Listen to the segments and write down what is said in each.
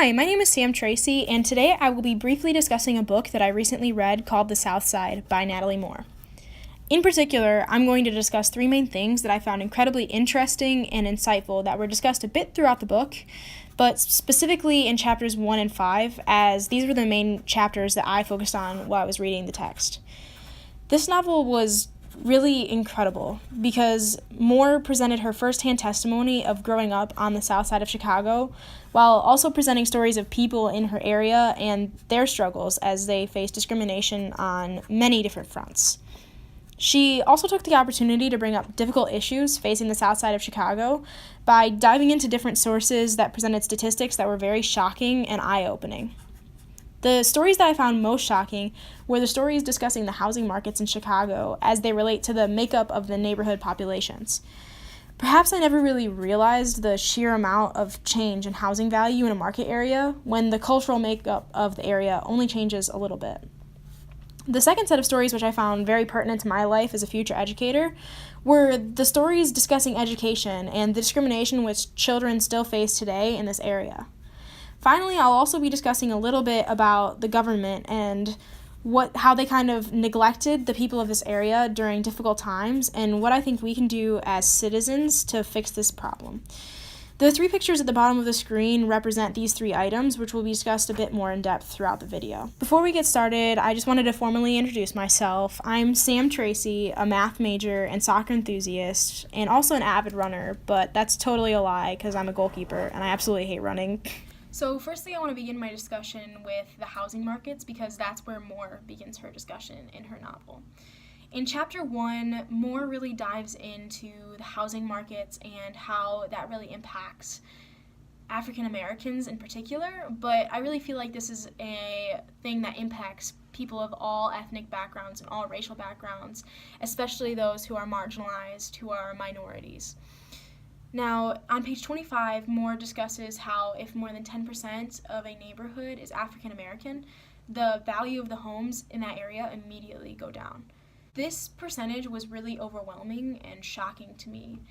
Hi, my name is Sam Tracy, and today I will be briefly discussing a book that I recently read called The South Side by Natalie Moore. In particular, I'm going to discuss three main things that I found incredibly interesting and insightful that were discussed a bit throughout the book, but specifically in chapters 1 and 5, as these were the main chapters that I focused on while I was reading the text. This novel was really incredible because Moore presented her firsthand testimony of growing up on the south side of Chicago, while also presenting stories of people in her area and their struggles as they face discrimination on many different fronts. She also took the opportunity to bring up difficult issues facing the south side of Chicago by diving into different sources that presented statistics that were very shocking and eye-opening. The stories that I found most shocking were the stories discussing the housing markets in Chicago as they relate to the makeup of the neighborhood populations. Perhaps I never really realized the sheer amount of change in housing value in a market area when the cultural makeup of the area only changes a little bit. The second set of stories, which I found very pertinent to my life as a future educator, were the stories discussing education and the discrimination which children still face today in this area. Finally, I'll also be discussing a little bit about the government and how they kind of neglected the people of this area during difficult times and what I think we can do as citizens to fix this problem. The three pictures at the bottom of the screen represent these three items, which will be discussed a bit more in depth throughout the video. Before we get started, I just wanted to formally introduce myself. I'm Sam Tracy, a math major and soccer enthusiast, and also an avid runner, but that's totally a lie because I'm a goalkeeper and I absolutely hate running. So firstly, I want to begin my discussion with the housing markets because that's where Moore begins her discussion in her novel. In chapter 1, Moore really dives into the housing markets and how that really impacts African Americans in particular, but I really feel like this is a thing that impacts people of all ethnic backgrounds and all racial backgrounds, especially those who are marginalized, who are minorities. Now, on page 25, Moore discusses how if more than 10% of a neighborhood is African American, the value of the homes in that area immediately go down. This percentage was really overwhelming and shocking to me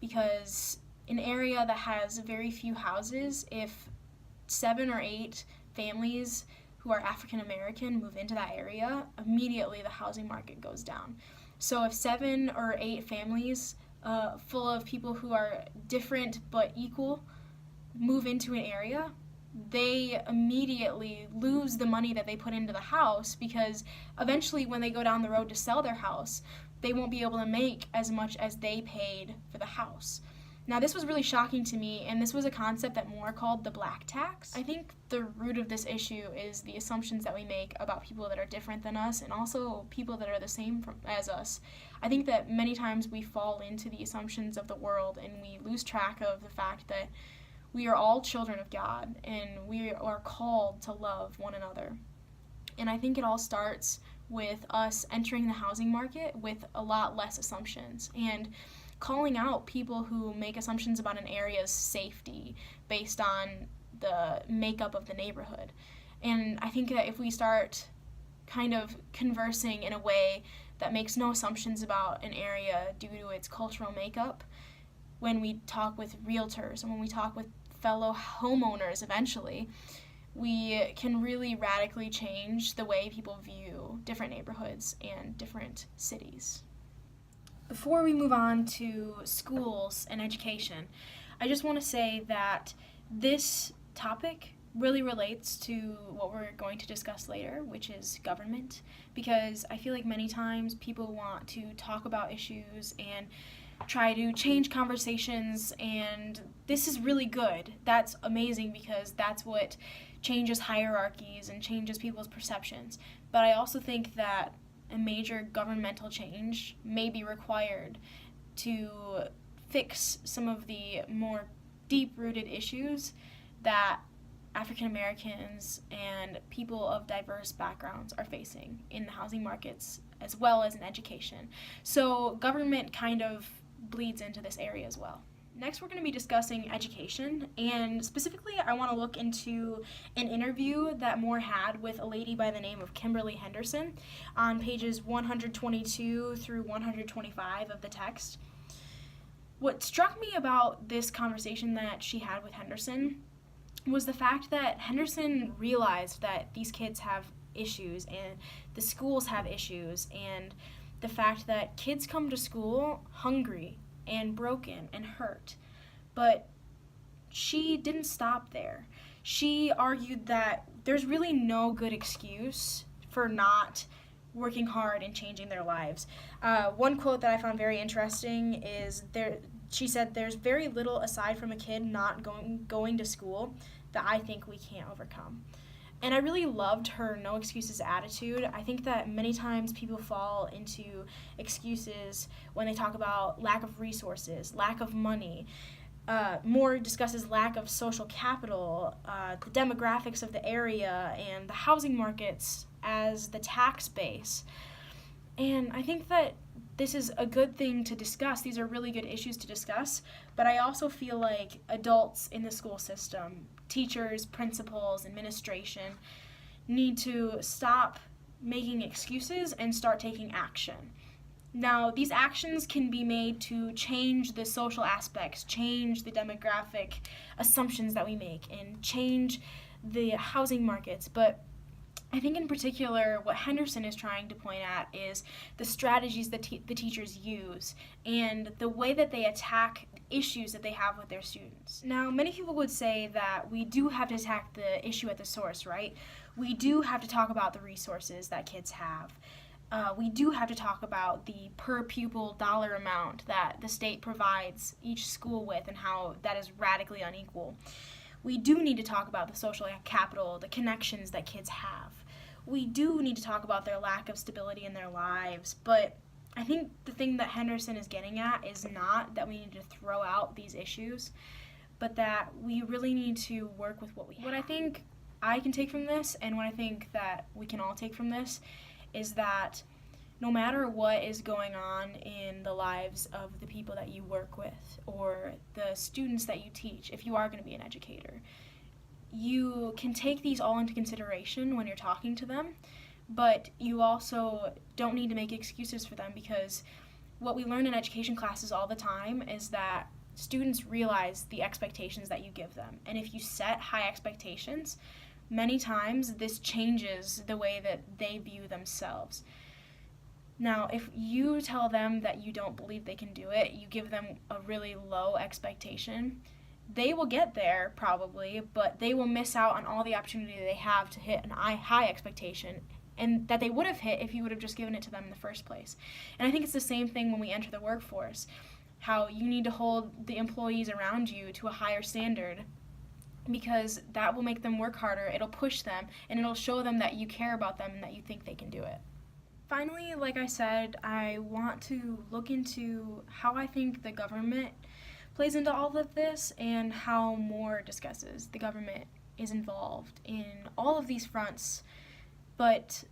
because an area that has very few houses, if 7 or 8 families who are African American move into that area, immediately the housing market goes down. So if 7 or 8 families full of people who are different but equal move into an area, they immediately lose the money that they put into the house because eventually when they go down the road to sell their house, they won't be able to make as much as they paid for the house. Now, this was really shocking to me, and this was a concept that Moore called the black tax. I think the root of this issue is the assumptions that we make about people that are different than us and also people that are the same as us. I think that many times we fall into the assumptions of the world and we lose track of the fact that we are all children of God and we are called to love one another. And I think it all starts with us entering the housing market with a lot less assumptions and calling out people who make assumptions about an area's safety based on the makeup of the neighborhood. And I think that if we start kind of conversing in a way that makes no assumptions about an area due to its cultural makeup, when we talk with realtors and when we talk with fellow homeowners eventually, we can really radically change the way people view different neighborhoods and different cities. Before we move on to schools and education, I just want to say that this topic really relates to what we're going to discuss later, which is government, because I feel like many times people want to talk about issues and try to change conversations, and this is really good. That's amazing because that's what changes hierarchies and changes people's perceptions. But I also think that a major governmental change may be required to fix some of the more deep-rooted issues that African Americans and people of diverse backgrounds are facing in the housing markets as well as in education. So government kind of bleeds into this area as well. Next, we're going to be discussing education, and specifically I want to look into an interview that Moore had with a lady by the name of Kimberly Henderson on pages 122 through 125 of the text. What struck me about this conversation that she had with Henderson was the fact that Henderson realized that these kids have issues and the schools have issues, and the fact that kids come to school hungry and broken and hurt. But she didn't stop there. She argued that there's really no good excuse for not working hard and changing their lives. One quote that I found very interesting is she said, "There's very little aside from a kid not going to school that I think we can't overcome." And I really loved her no excuses attitude. I think that many times people fall into excuses when they talk about lack of resources, lack of money. Moore discusses lack of social capital, the demographics of the area, and the housing markets as the tax base. And I think that this is a good thing to discuss. These are really good issues to discuss. But I also feel like adults in the school system, teachers, principals, administration, need to stop making excuses and start taking action. Now, these actions can be made to change the social aspects, change the demographic assumptions that we make, and change the housing markets. But I think in particular what Henderson is trying to point at is the strategies that the teachers use and the way that they attack issues that they have with their students. Now, many people would say that we do have to attack the issue at the source, right? We do have to talk about the resources that kids have. We do have to talk about the per pupil dollar amount that the state provides each school with and how that is radically unequal. We do need to talk about the social capital, the connections that kids have. We do need to talk about their lack of stability in their lives, but I think the thing that Henderson is getting at is not that we need to throw out these issues, but that we really need to work with what we have. What I think I can take from this, and what I think that we can all take from this, is that no matter what is going on in the lives of the people that you work with or the students that you teach, if you are going to be an educator, you can take these all into consideration when you're talking to them, but you also don't need to make excuses for them, because what we learn in education classes all the time is that students realize the expectations that you give them. And if you set high expectations, many times this changes the way that they view themselves. Now, if you tell them that you don't believe they can do it, you give them a really low expectation, they will get there probably, but they will miss out on all the opportunity they have to hit an high expectation, and that they would have hit if you would have just given it to them in the first place. And I think it's the same thing when we enter the workforce, how you need to hold the employees around you to a higher standard, because that will make them work harder, it'll push them, and it'll show them that you care about them and that you think they can do it. Finally, like I said, I want to look into how I think the government plays into all of this and how Moore discusses the government is involved in all of these fronts, but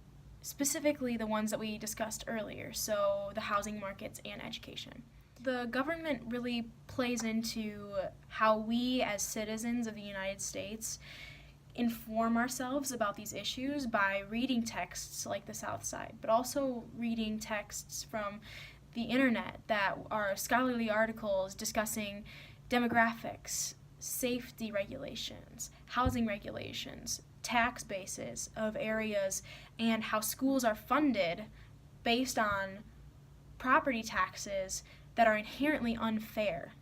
specifically the ones that we discussed earlier, so the housing markets and education. The government really plays into how we as citizens of the United States inform ourselves about these issues by reading texts like The South Side, but also reading texts from the internet that are scholarly articles discussing demographics, safety regulations, housing regulations, tax bases of areas, and how schools are funded based on property taxes that are inherently unfair.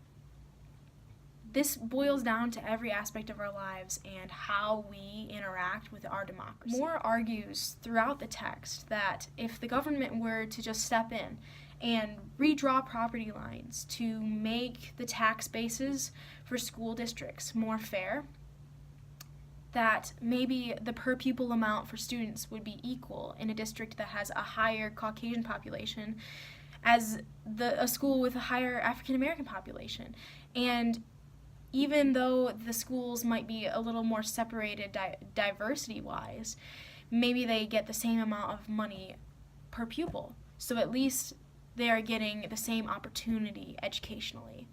This boils down to every aspect of our lives and how we interact with our democracy. Moore argues throughout the text that if the government were to just step in and redraw property lines to make the tax bases for school districts more fair, that maybe the per pupil amount for students would be equal in a district that has a higher Caucasian population as a school with a higher African American population. And even though the schools might be a little more separated diversity-wise, maybe they get the same amount of money per pupil. So at least they are getting the same opportunity educationally.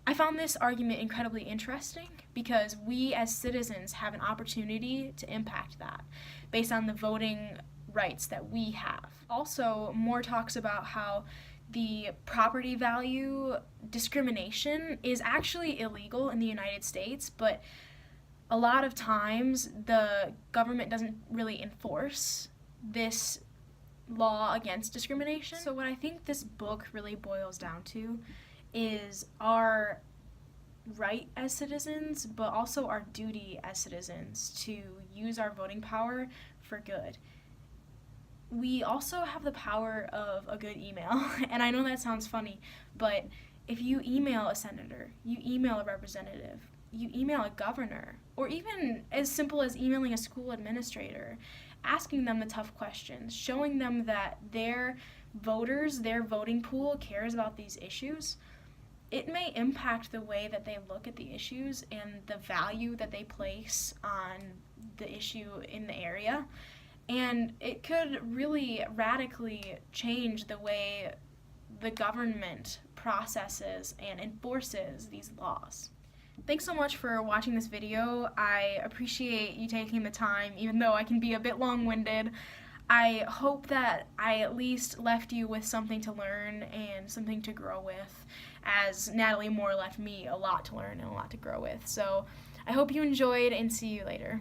I found this argument incredibly interesting because we as citizens have an opportunity to impact that based on the voting rights that we have. Also, Moore talks about how the property value discrimination is actually illegal in the United States, but a lot of times the government doesn't really enforce this law against discrimination. So what I think this book really boils down to is our right as citizens, but also our duty as citizens to use our voting power for good. We also have the power of a good email, and I know that sounds funny, but if you email a senator, you email a representative, you email a governor, or even as simple as emailing a school administrator, asking them the tough questions, showing them that their voters, their voting pool cares about these issues, it may impact the way that they look at the issues and the value that they place on the issue in the area. And it could really radically change the way the government processes and enforces these laws. Thanks so much for watching this video. I appreciate you taking the time, even though I can be a bit long-winded. I hope that I at least left you with something to learn and something to grow with, as Natalie Moore left me a lot to learn and a lot to grow with. So I hope you enjoyed, and see you later.